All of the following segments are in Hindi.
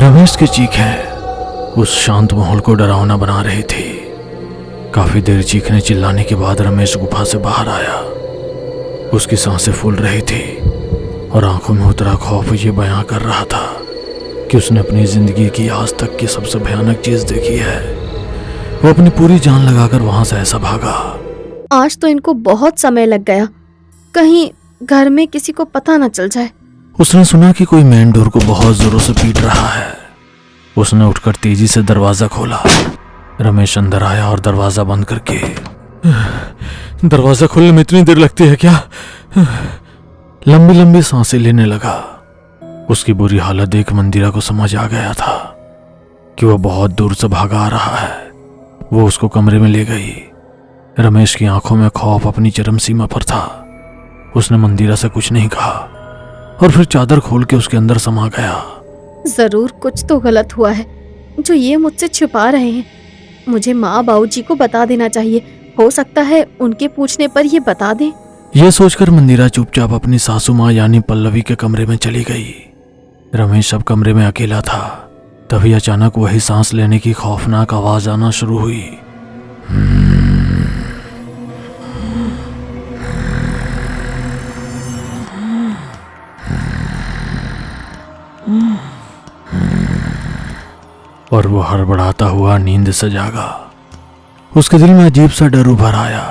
रमेश की चीखें उस शांत माहौल को डरावना बना रही थी। काफी देर चीखने चिल्लाने के बाद रमेश गुफा से बाहर आया। उसकी सांसें फूल रही थी और आंखों में उतरा खौफ ये बयां कर रहा था कि उसने अपनी जिंदगी की आज तक की सबसे भयानक चीज देखी है। वो अपनी पूरी जान लगाकर वहां से ऐसा भागा। आज तो इनको बहुत समय लग गया, कहीं घर में किसी को पता न चल जाए। उसने सुना कि कोई मेन डोर को बहुत जोरों से पीट रहा है। उसने उठकर तेजी से दरवाजा खोला। रमेश अंदर आया और दरवाजा बंद करके, दरवाजा खोलने में इतनी देर लगती है क्या? लंबी लंबी सांसें लेने लगा। उसकी बुरी हालत देख मंदिरा को समझ आ गया था कि वह बहुत दूर से भागा आ रहा है। वो उसको कमरे में ले गई। रमेश की आंखों में खौफ अपनी चरम सीमा पर था। उसने मंदिरा से कुछ नहीं कहा और फिर चादर खोल के उसके अंदर समा गया। जरूर कुछ तो गलत हुआ है जो ये मुझसे छुपा रहे हैं। मुझे माँ बाबूजी को बता देना चाहिए, हो सकता है उनके पूछने पर ये बता दें। यह सोचकर मंदिरा चुपचाप अपनी सासू माँ यानी पल्लवी के कमरे में चली गई। रमेश अब कमरे में अकेला था। तभी अचानक वही सांस लेने की खौफनाक आवाज आना शुरू हुई। और वो हड़बड़ाता हुआ नींद से जागा। उसके दिल में अजीब सा डर उभर आया।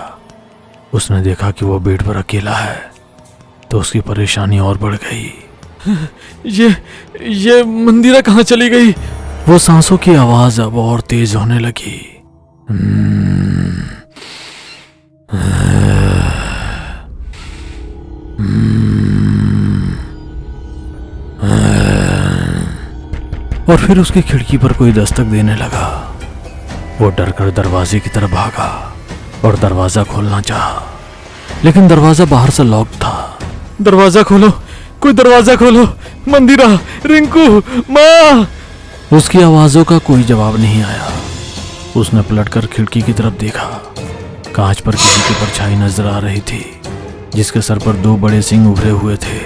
उसने देखा कि वो बेड पर अकेला है तो उसकी परेशानी और बढ़ गई। ये मंदिरा कहाँ चली गई? वो सांसों की आवाज अब और तेज होने लगी। और फिर उसकी खिड़की पर कोई दस्तक देने लगा। वो डरकर दरवाजे की तरफ भागा और दरवाजा खोलना चाहा, लेकिन दरवाजा बाहर से लॉक था। दरवाजा खोलो, कोई दरवाजा खोलो, मंदिरा, रिंकू, माँ। उसकी आवाजों का कोई जवाब नहीं आया। उसने पलटकर खिड़की की तरफ देखा। कांच पर किसी की परछाई नजर आ रही थी जिसके सर पर 2 बड़े सींग उभरे हुए थे।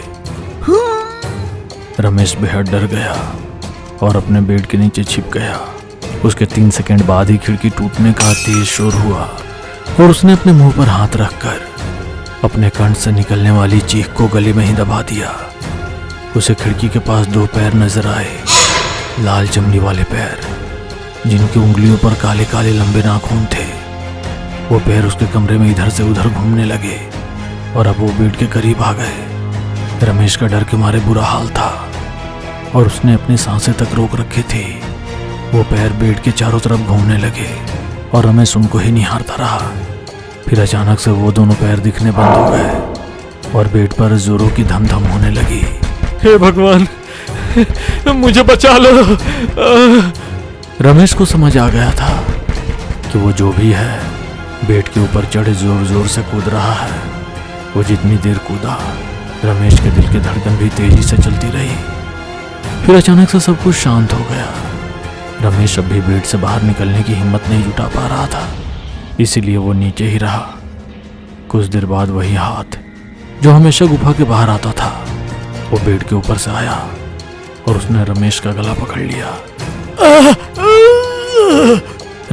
रमेश बेहद डर गया और अपने बेड के नीचे छिप गया। उसके 3 सेकंड बाद ही खिड़की टूटने का तेज शोर हुआ और उसने अपने मुंह पर हाथ रखकर अपने कंठ से निकलने वाली चीख को गले में ही दबा दिया। उसे खिड़की के पास 2 पैर नजर आए, लाल चमड़ी वाले पैर जिनकी उंगलियों पर काले काले लंबे नाखून थे। वो पैर उसके कमरे में इधर से उधर घूमने लगे और अब वो बेड के करीब आ गए। रमेश का डर के मारे बुरा हाल था और उसने अपनी सांसें तक रोक रखी थी। वो पैर बेड के चारों तरफ घूमने लगे और रमेश उनको ही निहारता रहा। फिर अचानक से वो दोनों पैर दिखने बंद हो गए और बेड पर जोरों की धम-धम होने लगी। हे भगवान, मुझे बचा लो। रमेश को समझ आ गया था कि वो जो भी है बेड के ऊपर चढ़े जोर जोर से कूद रहा है। वो जितनी देर कूदा, रमेश के दिल की धड़कन भी तेजी से चलती रही। फिर अचानक से सब कुछ शांत हो गया। रमेश अब भी बेड से बाहर निकलने की हिम्मत नहीं जुटा पा रहा था, इसीलिए वो नीचे ही रहा। कुछ देर बाद वही हाथ जो हमेशा गुफा के बाहर आता था वो बेड के ऊपर से आया और उसने रमेश का गला पकड़ लिया।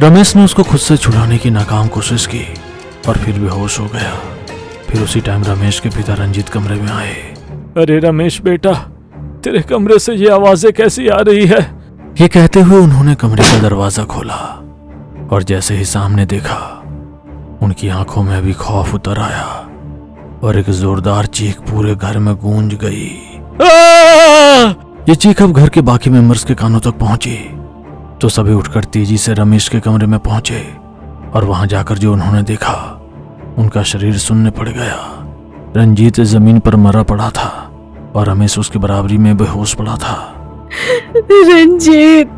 रमेश ने उसको खुद से छुड़ाने की नाकाम कोशिश की और फिर बेहोश हो गया। फिर उसी टाइम रमेश के पिता रंजीत कमरे में आए। अरे रमेश बेटा, तेरे कमरे से ये आवाजें कैसी आ रही है? ये कहते हुए उन्होंने कमरे का दरवाजा खोला और जैसे ही सामने देखा उनकी आंखों में भी खौफ उतर आया और एक जोरदार चीख पूरे घर में गूंज गई। ये चीख अब घर के बाकी मेंबर्स के कानों तक पहुंची तो सभी उठकर तेजी से रमेश के कमरे में पहुंचे और वहां जाकर जो उन्होंने देखा उनका शरीर सुन्ने पड़ गया। रंजीत जमीन पर मरा पड़ा था और रमेश उसकी बराबरी में बेहोश पड़ा था। रंजीत।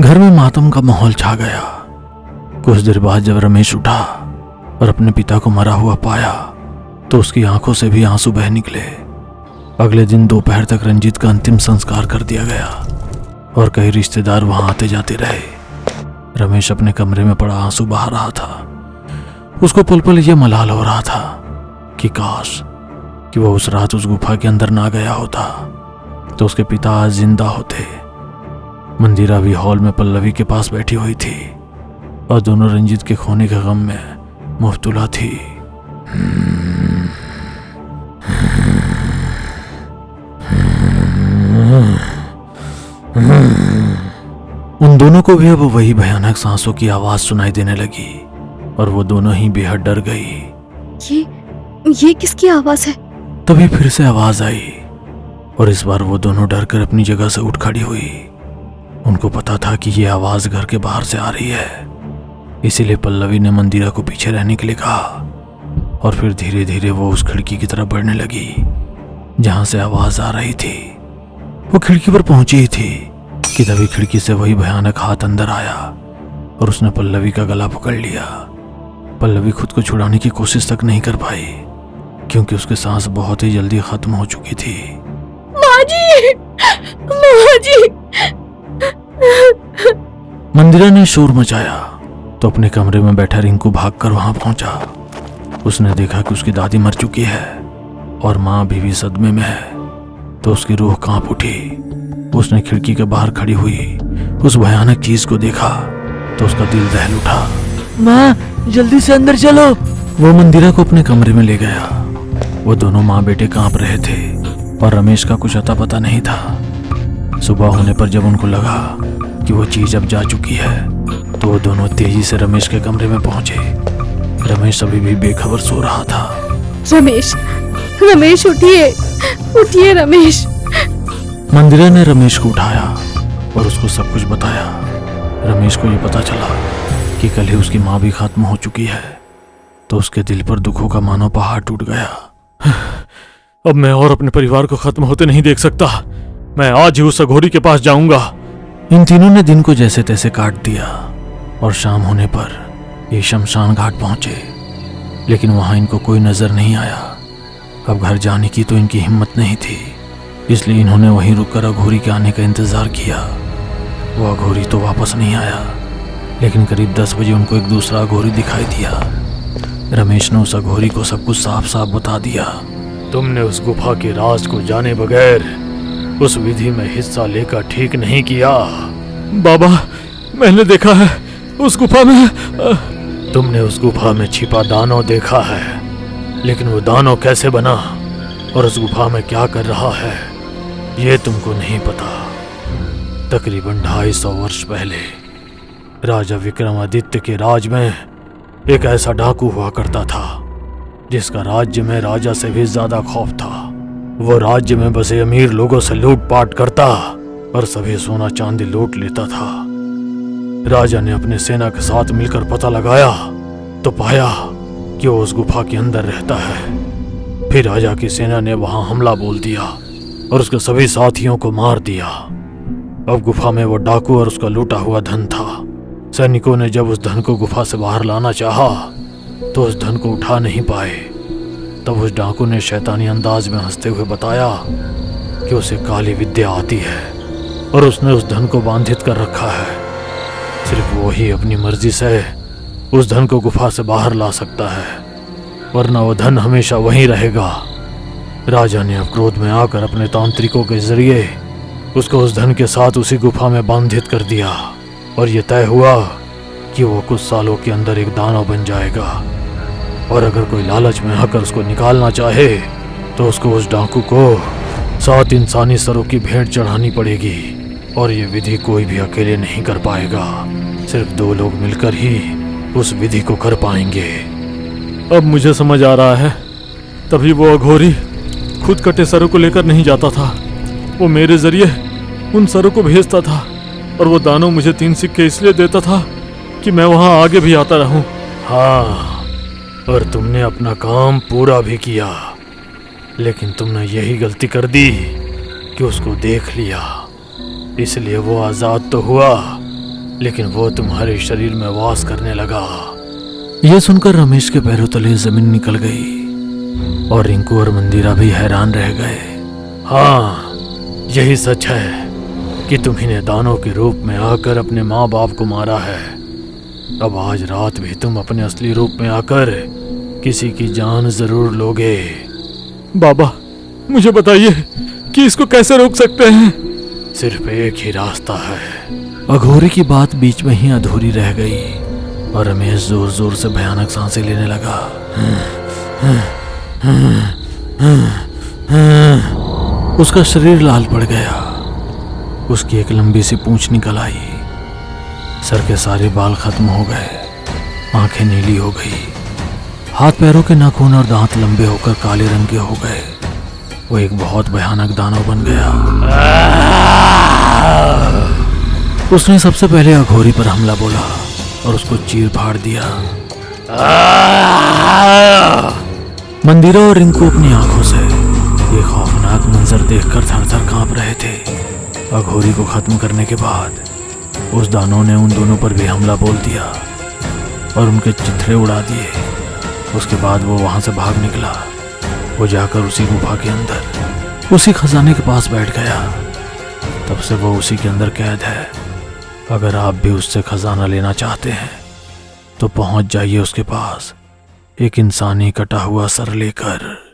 घर में मातम का माहौल छा गया। कुछ देर बाद जब रमेश उठा और अपने पिता को मरा हुआ पाया तो उसकी आंखों से भी आंसू बह निकले। अगले दिन दोपहर तक रंजीत का अंतिम संस्कार कर दिया गया और कई रिश्तेदार वहां आते जाते रहे। रमेश अपने कमरे में पड़ा आंसू बहा रहा था। उसको पल पल ये मलाल हो रहा था कि काश कि वह उस रात उस गुफा के अंदर ना गया होता तो उसके पिता आज जिंदा होते मंदिरा भी हॉल में पल्लवी के पास बैठी हुई थी और दोनों रंजीत के खोने के गम में मुब्तला थी। उन दोनों को भी अब वही भयानक सांसों की आवाज सुनाई देने लगी और वो दोनों ही बेहद डर गई। ये किसकी आवाज है? तभी फिर से आवाज आई और इस बार वो दोनों डर कर अपनी जगह से उठ खड़ी हुई। उनको पता था कि ये आवाज घर के बाहर से आ रही है, इसीलिए पल्लवी ने मंदिरा को पीछे रहने के लिए कहा और फिर धीरे धीरे वो उस खिड़की की तरफ बढ़ने लगी जहां से आवाज आ रही थी। वो खिड़की पर पहुंची ही थी कि तभी खिड़की से वही भयानक हाथ अंदर आया और उसने पल्लवी का गला पकड़ लिया। पल्लवी खुद को छुड़ाने की कोशिश तक नहीं कर पाई क्योंकि उसकी सांस बहुत ही जल्दी खत्म हो चुकी थी। माँ जी! माँ जी! मंदिरा ने शोर मचाया तो अपने कमरे में बैठा रिंकू भागकर वहां पहुंचा। उसने देखा कि उसकी दादी मर चुकी है और माँ भी सदमे में है, तो उसकी रूह कांप उठी। उसने खिड़की के बाहर खड़ी हुई उस भयानक चीज को देखा तो उसका दिल दहल उठा। माँ, जल्दी से अंदर चलो। वो मंदिरा को अपने कमरे में ले गया। वो दोनों माँ बेटे कांप रहे थे और रमेश का कुछ अता पता नहीं था। सुबह होने पर जब उनको लगा कि वो चीज अब जा चुकी है तो वो दोनों तेजी से रमेश के कमरे में पहुंचे। रमेश अभी भी बेखबर सो रहा था। रमेश, रमेश उठिए, उठिए रमेश। मंदिरा ने रमेश को उठाया और उसको सब कुछ बताया। रमेश को ये पता चला कि कल ही उसकी माँ भी खत्म हो चुकी है, तो उसके दिल पर दुखों का मानो पहाड़ टूट गया। अब मैं और अपने परिवार को खत्म होते नहीं देख सकता। मैं आज ही उस अघोरी के पास जाऊंगा। इन तीनों ने दिन को जैसे तैसे काट दिया और शाम होने पर ये शमशान घाट पहुंचे, लेकिन वहां इनको कोई नजर नहीं आया। अब घर जाने की तो इनकी हिम्मत नहीं थी, इसलिए इन्होंने वहीं रुककर अघोरी के आने का इंतजार किया। वो अघोरी तो वापस नहीं आया, लेकिन करीब 10 बजे उनको एक दूसरा अघोरी दिखाई दिया। रमेश ने उस अघोरी को सब कुछ साफ साफ बता दिया। तुमने उस गुफा के राज को जाने बगैर उस विधि में हिस्सा लेकर ठीक नहीं किया। बाबा, मैंने देखा है उस गुफा में। तुमने उस गुफा में छिपा दानव देखा है, लेकिन वो दानव कैसे बना और उस गुफा में क्या कर रहा है ये तुमको नहीं पता। तकरीबन 250 वर्ष पहले राजा विक्रमादित्य के राज में एक ऐसा डाकू हुआ करता था जिसका राज्य में राजा से भी ज्यादा खौफ था। वो राज्य में बसे अमीर लोगों से लूटपाट करता और सभी सोना चांदी लूट लेता था। राजा ने अपने सेना के साथ मिलकर पता लगाया तो पाया कि वो उस गुफा के अंदर रहता है। फिर राजा की सेना ने वहां हमला बोल दिया और उसके सभी साथियों को मार दिया। अब गुफा में वो डाकू और उसका लूटा हुआ धन था। सैनिकों ने जब उस धन को गुफा से बाहर लाना चाहा तो उस धन को उठा नहीं पाए। तब उस डाकू ने शैतानी अंदाज में हंसते हुए बताया कि उसे काली विद्या आती है और उसने उस धन को बांधित कर रखा है। सिर्फ वो ही अपनी मर्जी से उस धन को गुफा से बाहर ला सकता है, वरना वो धन हमेशा वहीं रहेगा। राजा ने अब क्रोध में आकर अपने तांत्रिकों के जरिए उसको उस धन के साथ उसी गुफा में बांधित कर दिया और ये तय हुआ कि वो कुछ सालों के अंदर एक दानव बन जाएगा और अगर कोई लालच में आकर उसको निकालना चाहे तो उसको उस डाकू को 7 इंसानी सरों की भेंट चढ़ानी पड़ेगी और ये विधि कोई भी अकेले नहीं कर पाएगा। सिर्फ 2 लोग मिलकर ही उस विधि को कर पाएंगे। अब मुझे समझ आ रहा है, तभी वो अघोरी खुद कटे सरों को लेकर नहीं जाता था, वो मेरे जरिए उन सरों को भेजता था और वो दानव मुझे 3 सिक्के इसलिए देता था कि मैं वहां आगे भी आता रहूं। हाँ, और तुमने अपना काम पूरा भी किया, लेकिन तुमने यही गलती कर दी कि उसको देख लिया। इसलिए वो आजाद तो हुआ, लेकिन वो तुम्हारे शरीर में वास करने लगा। यह सुनकर रमेश के पैरों तले जमीन निकल गई और रिंकू और मंदिरा भी हैरान रह गए। हाँ, यही सच है कि तुम्ही ने दानव के रूप में आकर अपने माँ बाप को मारा है। अब आज रात भी तुम अपने असली रूप में आकर किसी की जान जरूर लोगे। बाबा, मुझे बताइए कि इसको कैसे रोक सकते हैं? सिर्फ एक ही रास्ता है, अघोरी की बात बीच में ही अधूरी रह गई और रमेश जोर जोर से भयानक सांसें लेने लगा। उसका शरीर लाल पड़ गया। उसकी एक लंबी सी पूंछ निकल आई। सर के सारे बाल खत्म हो गए। आंखें नीली हो गई। हाथ पैरों के नाखून और दांत लंबे होकर काले रंग के हो गए। वो एक बहुत भयानक दानव बन गया। उसने सबसे पहले अघोरी पर हमला बोला और उसको चीर फाड़ दिया। मंदिरा और रिंकू अपनी आंखों से ये खौफनाक मंजर देखकर थर-थर कांप रहे थे। अघोरी को खत्म करने के बाद उस दानव ने उन दोनों पर भी हमला बोल दिया और उनके चिथड़े उड़ा दिए। उसके बाद वो वहां से भाग निकला। वो जाकर उसी गुफा के अंदर उसी खजाने के पास बैठ गया। तब से वो उसी के अंदर कैद है। अगर आप भी उससे खजाना लेना चाहते हैं तो पहुंच जाइए उसके पास, एक इंसानी कटा हुआ सर लेकर।